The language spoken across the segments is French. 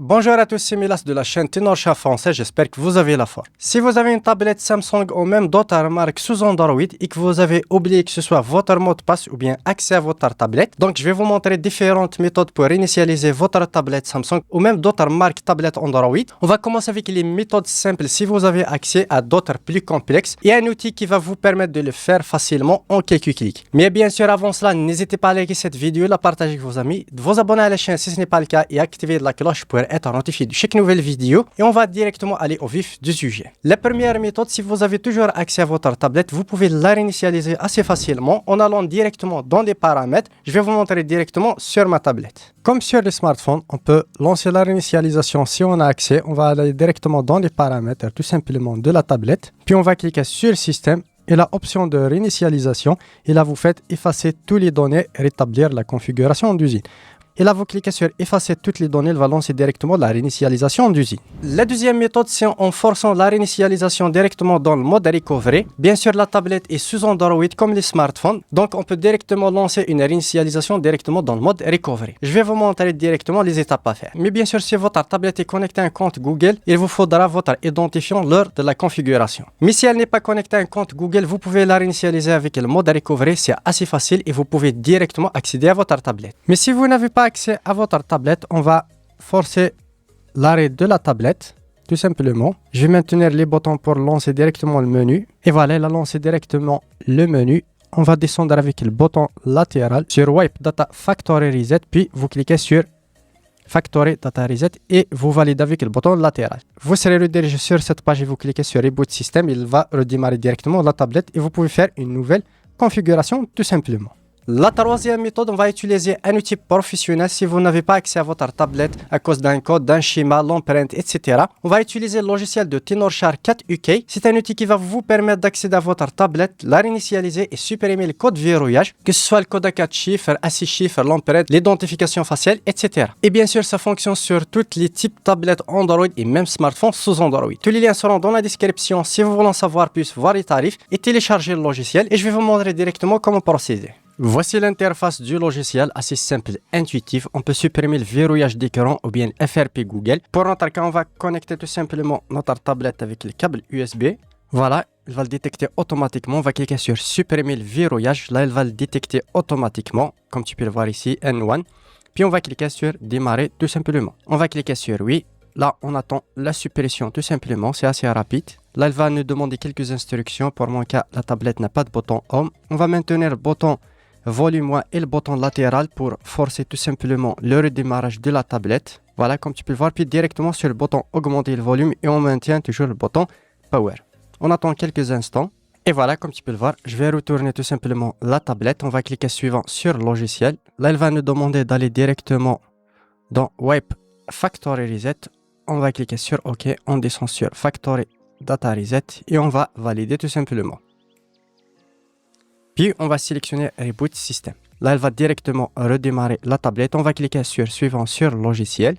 Bonjour à tous, c'est Milas de la chaîne Tenorshah français, j'espère que vous avez la forme. Si vous avez une tablette Samsung ou même d'autres marques sous Android et que vous avez oublié que ce soit votre mot de passe ou bien accès à votre tablette, donc je vais vous montrer différentes méthodes pour initialiser votre tablette Samsung ou même d'autres marques tablettes Android. On va commencer avec les méthodes simples si vous avez accès à d'autres plus complexes et un outil qui va vous permettre de le faire facilement en quelques clics. Mais bien sûr, avant cela, n'hésitez pas à liker cette vidéo, la partager avec vos amis, de vous abonner à la chaîne si ce n'est pas le cas et activer la cloche pour être notifié de chaque nouvelle vidéo et on va directement aller au vif du sujet. La première méthode, si vous avez toujours accès à votre tablette, vous pouvez la réinitialiser assez facilement en allant directement dans les paramètres. Je vais vous montrer directement sur ma tablette. Comme sur les smartphones, on peut lancer la réinitialisation si on a accès. On va aller directement dans les paramètres tout simplement de la tablette. Puis on va cliquer sur Système et la option de réinitialisation. Et là, vous faites effacer toutes les données, rétablir la configuration d'usine. Et là, vous cliquez sur effacer toutes les données, elle va lancer directement la réinitialisation d'usine. La deuxième méthode, c'est en forçant la réinitialisation directement dans le mode recovery. Bien sûr, la tablette est sous Android comme les smartphones, donc on peut directement lancer une réinitialisation directement dans le mode recovery. Je vais vous montrer directement les étapes à faire. Mais bien sûr, si votre tablette est connectée à un compte Google, il vous faudra votre identifiant lors de la configuration. Mais si elle n'est pas connectée à un compte Google, vous pouvez la réinitialiser avec le mode recovery, c'est assez facile et vous pouvez directement accéder à votre tablette. Mais si vous n'avez pas accès à votre tablette, on va forcer l'arrêt de la tablette, tout simplement. Je vais maintenir les boutons pour lancer directement le menu. Et voilà, il a lancé directement le menu. On va descendre avec le bouton latéral sur Wipe Data Factory Reset, puis vous cliquez sur Factory Data Reset et vous validez avec le bouton latéral. Vous serez redirigé sur cette page et vous cliquez sur Reboot System. Il va redémarrer directement la tablette et vous pouvez faire une nouvelle configuration tout simplement. La troisième méthode, on va utiliser un outil professionnel si vous n'avez pas accès à votre tablette à cause d'un code, d'un schéma, l'empreinte, etc. On va utiliser le logiciel de Tenorshah 4 UK. C'est un outil qui va vous permettre d'accéder à votre tablette, la réinitialiser et supprimer le code verrouillage, que ce soit le code à 4 chiffres, à 6 chiffres, l'empreinte, l'identification faciale, etc. Et bien sûr, ça fonctionne sur tous les types de tablettes Android et même smartphones sous Android. Tous les liens seront dans la description si vous voulez en savoir plus, voir les tarifs et télécharger le logiciel. Et je vais vous montrer directement comment procéder. Voici l'interface du logiciel, assez simple et intuitif. On peut supprimer le verrouillage d'écran ou bien FRP Google. Pour notre cas, on va connecter tout simplement notre tablette avec le câble USB. Voilà, il va le détecter automatiquement. On va cliquer sur supprimer le verrouillage. Là, il va le détecter automatiquement, comme tu peux le voir ici, N1. Puis on va cliquer sur démarrer tout simplement. On va cliquer sur oui. Là, on attend la suppression tout simplement, c'est assez rapide. Là, il va nous demander quelques instructions. Pour mon cas, la tablette n'a pas de bouton Home. On va maintenir le bouton volume et le bouton latéral pour forcer tout simplement le redémarrage de la tablette. Voilà, comme tu peux le voir, puis directement sur le bouton augmenter le volume et on maintient toujours le bouton power. On attend quelques instants et voilà, comme tu peux le voir, je vais retourner tout simplement la tablette. On va cliquer suivant sur logiciel. Là, il va nous demander d'aller directement dans Wipe Factory Reset. On va cliquer sur OK, on descend sur Factory Data Reset et on va valider tout simplement. Puis on va sélectionner Reboot System. Là, elle va directement redémarrer la tablette. On va cliquer sur Suivant sur Logiciel.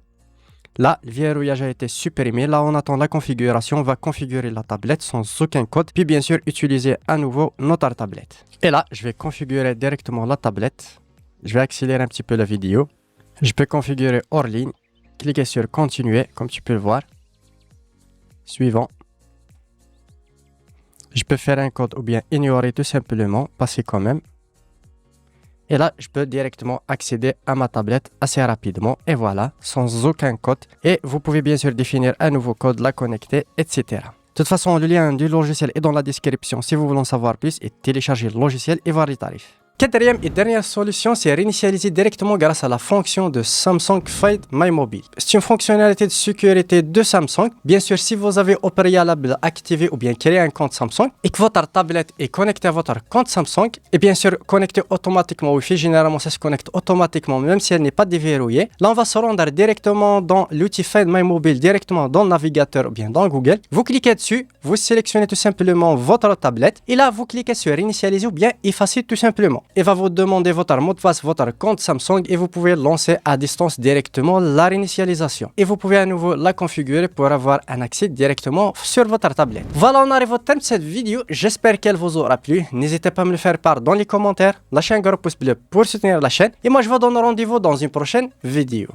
Là, le verrouillage a été supprimé. Là, on attend la configuration. On va configurer la tablette sans aucun code. Puis bien sûr, utiliser à nouveau notre tablette. Et là, je vais configurer directement la tablette. Je vais accélérer un petit peu la vidéo. Je peux configurer hors ligne. Cliquez sur Continuer, comme tu peux le voir. Suivant. Je peux faire un code ou bien ignorer tout simplement, passer quand même. Et là, je peux directement accéder à ma tablette assez rapidement. Et voilà, sans aucun code. Et vous pouvez bien sûr définir un nouveau code, la connecter, etc. De toute façon, le lien du logiciel est dans la description si vous voulez en savoir plus et télécharger le logiciel et voir les tarifs. Quatrième et dernière solution, c'est réinitialiser directement grâce à la fonction de Samsung Find My Mobile. C'est une fonctionnalité de sécurité de Samsung. Bien sûr, si vous avez au préalable activé ou bien créé un compte Samsung et que votre tablette est connectée à votre compte Samsung, et bien sûr connectée automatiquement au Wi-Fi, généralement ça se connecte automatiquement même si elle n'est pas déverrouillée. Là, on va se rendre directement dans l'outil Find My Mobile, directement dans le navigateur ou bien dans Google. Vous cliquez dessus, vous sélectionnez tout simplement votre tablette et là, vous cliquez sur Initialiser ou bien Effacer tout simplement. Il va vous demander votre mot de passe, votre compte Samsung et vous pouvez lancer à distance directement la réinitialisation. Et vous pouvez à nouveau la configurer pour avoir un accès directement sur votre tablette. Voilà, on arrive au terme de cette vidéo. J'espère qu'elle vous aura plu. N'hésitez pas à me le faire part dans les commentaires. Lâchez un gros pouce bleu pour soutenir la chaîne. Et moi, je vous donne rendez-vous dans une prochaine vidéo.